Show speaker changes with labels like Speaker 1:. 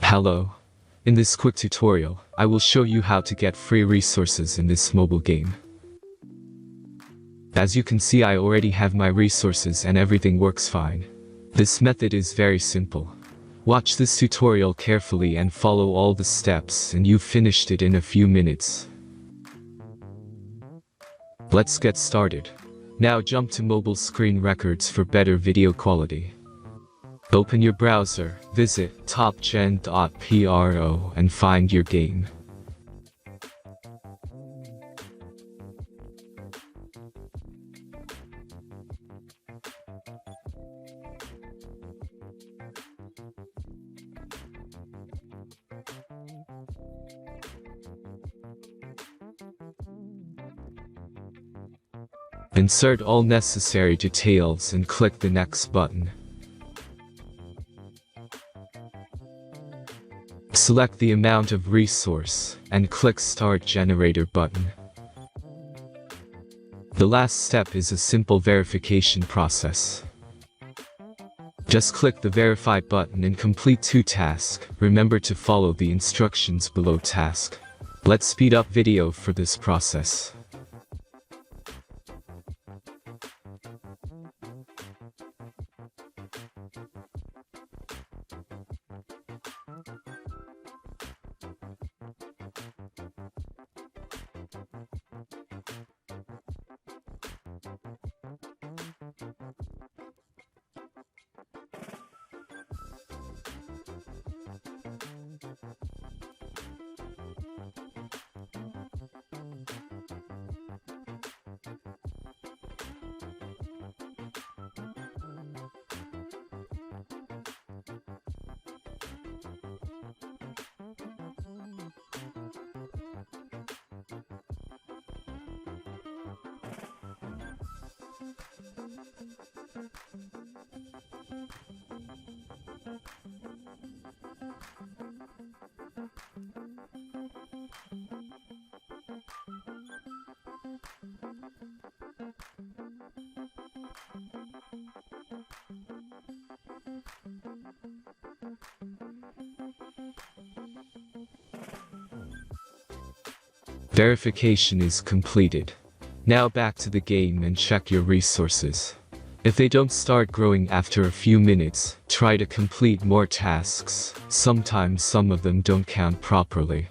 Speaker 1: Hello. In this quick tutorial, I will show you how to get free resources in this mobile game. As you can see, I already have my resources and everything works fine. This method is very simple. Watch this tutorial carefully and follow all the steps and you've finished it in a few minutes. Let's get started. Now jump to mobile screen records for better video quality. Open your browser, visit topgen.pro and find your game. Insert all necessary details and click the next button. Select the amount of resource and click Start Generator button. The last step is a simple verification process. Just click the Verify button and complete 2 tasks. Remember to follow the instructions below task. Let's speed up video for this process. Verification is completed. Now back to the game and check your resources. If they don't start growing after a few minutes, try to complete more tasks. Sometimes some of them don't count properly.